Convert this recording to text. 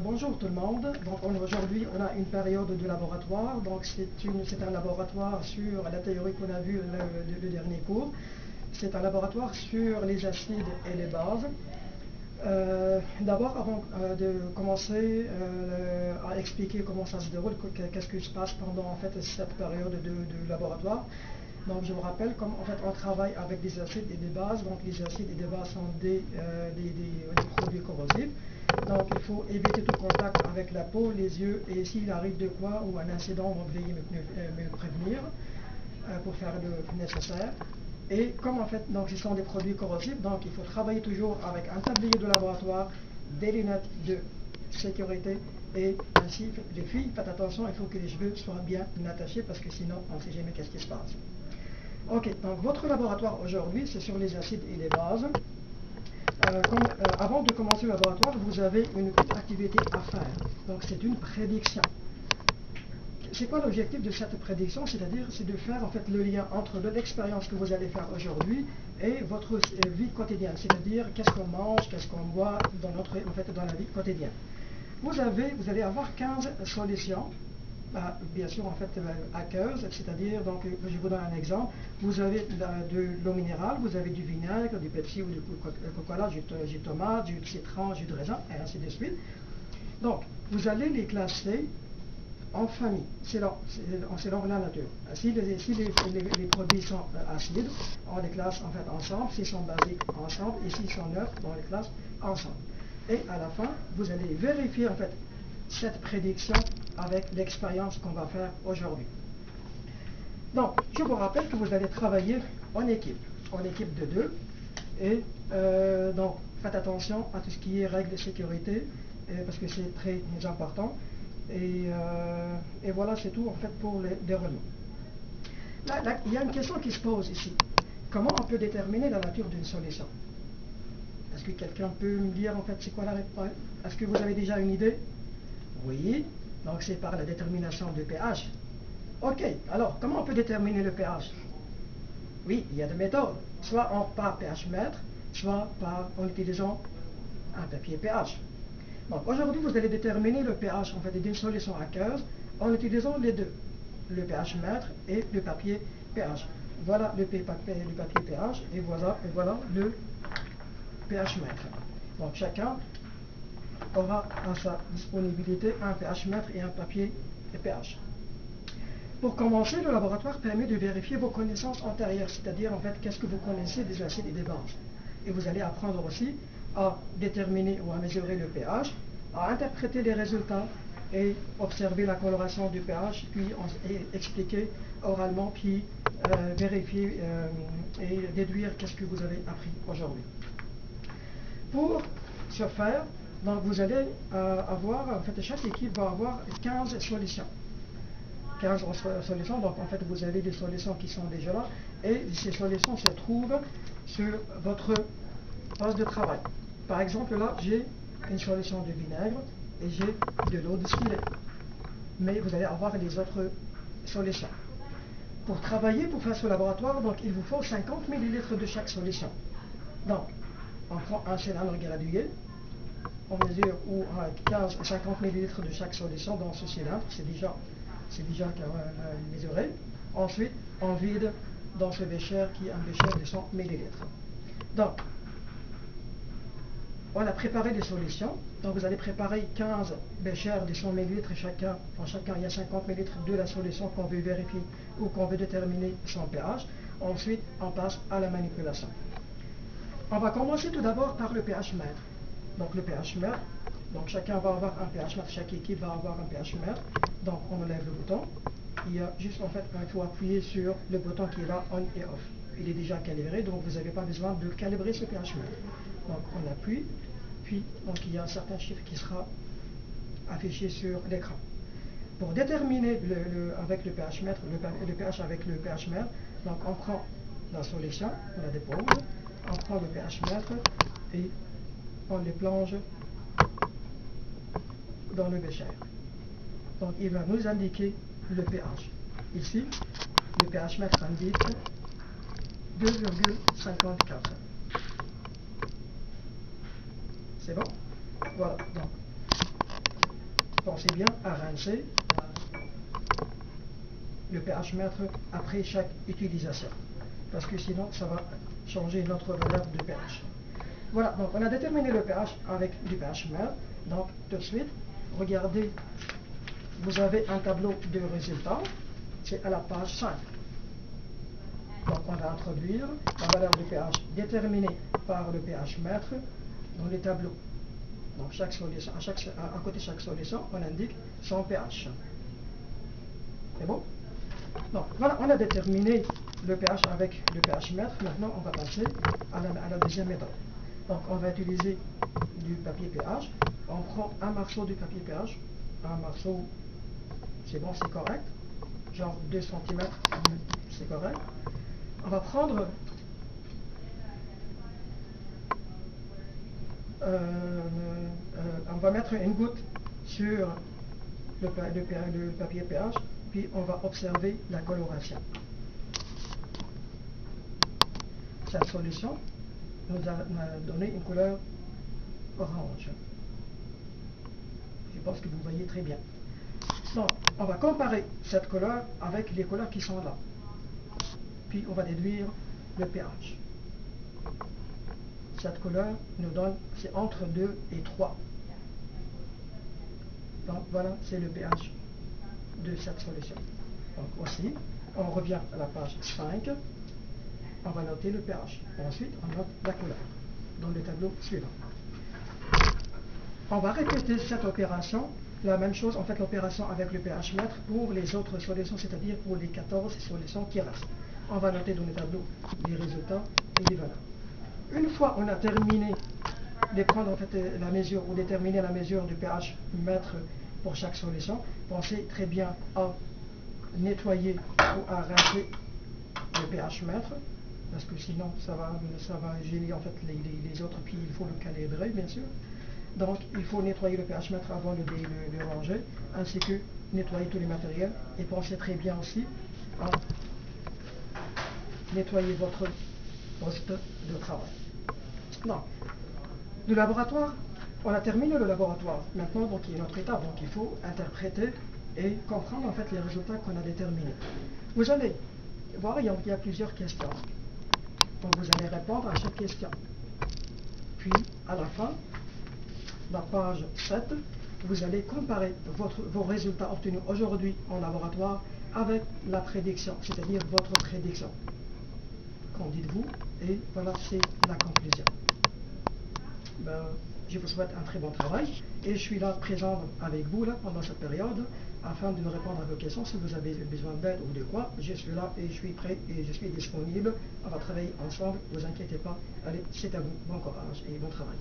Bonjour tout le monde. Donc aujourd'hui on a une période de laboratoire. Donc c'est un laboratoire sur la théorie qu'on a vu le dernier cours. C'est un laboratoire sur les acides et les bases. D'abord, avant de commencer à expliquer comment ça se déroule, qu'est-ce qui se passe pendant en fait cette période de laboratoire. Donc je vous rappelle comme en fait on travaille avec des acides et des bases. Donc les acides et des bases sont des produits corrosifs. Donc il faut éviter tout contact avec la peau, les yeux, et s'il arrive de quoi ou un incident, donc veuillez me prévenir pour faire le nécessaire. Et comme en fait donc ce sont des produits corrosifs, donc il faut travailler toujours avec un tablier de laboratoire, des lunettes de sécurité, et ainsi les filles, faites attention, il faut que les cheveux soient bien attachés parce que sinon on ne sait jamais qu'est-ce qui se passe. Ok, donc votre laboratoire aujourd'hui c'est sur les acides et les bases. Avant de commencer le laboratoire, vous avez une petite activité à faire. Donc c'est une prédiction. C'est quoi l'objectif de cette prédiction? C'est-à-dire, c'est de faire en fait le lien entre l'expérience que vous allez faire aujourd'hui et votre vie quotidienne. C'est-à-dire, qu'est-ce qu'on mange, qu'est-ce qu'on boit dans la vie quotidienne. Vous allez avoir 15 solutions. Bien sûr, en fait, aqueuse, c'est-à-dire, donc, je vous donne un exemple. Vous avez de l'eau minérale, vous avez du vinaigre, du Pepsi ou du Coca-Cola, jus de tomate, jus de citron, jus de raisin, et ainsi de suite. Donc, vous allez les classer en famille, selon la nature. Si les produits sont acides, on les classe en fait ensemble. S'ils sont basiques, ensemble. Et s'ils sont neutres, on les classe ensemble. Et à la fin, vous allez vérifier en fait cette prédiction avec l'expérience qu'on va faire aujourd'hui. Donc, je vous rappelle que vous allez travailler en équipe de deux. Et donc, faites attention à tout ce qui est règles de sécurité, parce que c'est très important. Et voilà, c'est tout en fait pour les déroulements. Là, il y a une question qui se pose ici. Comment on peut déterminer la nature d'une solution? Est-ce que quelqu'un peut me dire en fait c'est quoi la réponse? Est-ce que vous avez déjà une idée? Oui, donc c'est par la détermination du pH. Ok, alors comment on peut déterminer le pH? Oui, il y a des méthodes. Soit par pH mètre, soit en utilisant un papier pH. Donc aujourd'hui, vous allez déterminer le pH en fait, d'une solution aqueuse en utilisant les deux, le pH mètre et le papier pH. Voilà le papier pH et voilà le pH mètre. Donc chacun aura à sa disponibilité un pH mètre et un papier pH. Pour commencer, le laboratoire permet de vérifier vos connaissances antérieures, c'est-à-dire en fait qu'est-ce que vous connaissez des acides et des bases. Et vous allez apprendre aussi à déterminer ou à mesurer le pH, à interpréter les résultats et observer la coloration du pH, puis expliquer oralement, puis vérifier et déduire qu'est-ce que vous avez appris aujourd'hui. Pour ce faire, donc vous allez avoir, en fait, chaque équipe va avoir 15 solutions. 15 solutions, donc en fait vous avez des solutions qui sont déjà là, et ces solutions se trouvent sur votre poste de travail. Par exemple là, j'ai une solution de vinaigre et j'ai de l'eau distillée. Mais vous allez avoir les autres solutions. Pour travailler, pour faire ce laboratoire, donc il vous faut 50 ml de chaque solution. Donc, on prend un cylindre gradué, on mesure 15 à 50 ml de chaque solution dans ce cylindre, c'est déjà mesuré. Ensuite, on vide dans ce bécher qui est un bécher de 100 ml. Donc, on a préparé des solutions. Donc, vous allez préparer 15 béchers de 100 ml chacun. En chacun, il y a 50 ml de la solution qu'on veut vérifier ou qu'on veut déterminer son pH. Ensuite, on passe à la manipulation. On va commencer tout d'abord par le pH mètre. Donc, le pH mètre. Donc, chacun va avoir un pH mètre. Chaque équipe va avoir un pH mètre. Donc, on enlève le bouton. Il y a juste en fait, il faut appuyer sur le bouton qui est là, on et off. Il est déjà calibré, donc vous n'avez pas besoin de calibrer ce pH mètre. Donc, on appuie, puis donc, il y a un certain chiffre qui sera affiché sur l'écran. Pour déterminer avec le pH mètre, le pH avec le pH mètre, donc on prend la solution, on la dépose, on prend le pH mètre et on les plonge dans le bécher. Donc il va nous indiquer le pH. Ici, le pH mètre indique 2,54. C'est bon? Voilà. Donc, pensez bien à rincer le pH mètre après chaque utilisation, parce que sinon ça va changer notre valeur de pH. Voilà, donc on a déterminé le pH avec du pH mètre. Donc tout de suite, regardez, vous avez un tableau de résultats, c'est à la page 5. Donc on va introduire la valeur du pH déterminée par le pH mètre dans les tableaux. Donc chaque solution, à côté de chaque solution, on indique son pH. C'est bon? Donc voilà, on a déterminé le pH avec le pH mètre. Maintenant, on va passer à la deuxième méthode. Donc on va utiliser du papier pH. On prend un morceau du papier pH, un morceau, c'est bon, c'est correct, genre 2 cm, c'est correct. On va prendre on va mettre une goutte sur le papier pH, puis on va observer la coloration. Cette solution nous a donné une couleur orange. Je pense que vous voyez très bien. Donc, on va comparer cette couleur avec les couleurs qui sont là. Puis on va déduire le pH. Cette couleur nous donne, c'est entre 2 et 3. Donc voilà, c'est le pH de cette solution. Donc aussi, on revient à la page 5. On va noter le pH. Ensuite, on note la couleur dans le tableau suivant. On va répéter cette opération, la même chose, en fait l'opération avec le pH mètre pour les autres solutions, c'est-à-dire pour les 14 solutions qui restent. On va noter dans le tableau les résultats et les valeurs. Une fois on a terminé de prendre en fait la mesure ou déterminer la mesure du pH mètre pour chaque solution, pensez très bien à nettoyer ou à rincer le pH mètre, parce que sinon ça va gêner en fait les autres, puis il faut le calibrer bien sûr. Donc il faut nettoyer le pH mètre avant de le ranger, ainsi que nettoyer tous les matériels, et pensez très bien aussi à nettoyer votre poste de travail. Non. Le laboratoire, on a terminé le laboratoire. Maintenant, donc, il y a une autre étape. Donc, il faut interpréter et comprendre en fait les résultats qu'on a déterminés. Vous allez voir, il y a plusieurs questions. Donc, vous allez répondre à chaque question. Puis, à la fin, la page 7, vous allez comparer vos résultats obtenus aujourd'hui en laboratoire avec la prédiction, c'est-à-dire votre prédiction. Qu'en dites-vous? Et voilà, c'est la conclusion. Je vous souhaite un très bon travail et je suis là présent avec vous là, pendant cette période afin de nous répondre à vos questions. Si vous avez besoin d'aide ou de quoi, je suis là et je suis prêt et je suis disponible. On va travailler ensemble, ne vous inquiétez pas. Allez, c'est à vous. Bon courage et bon travail.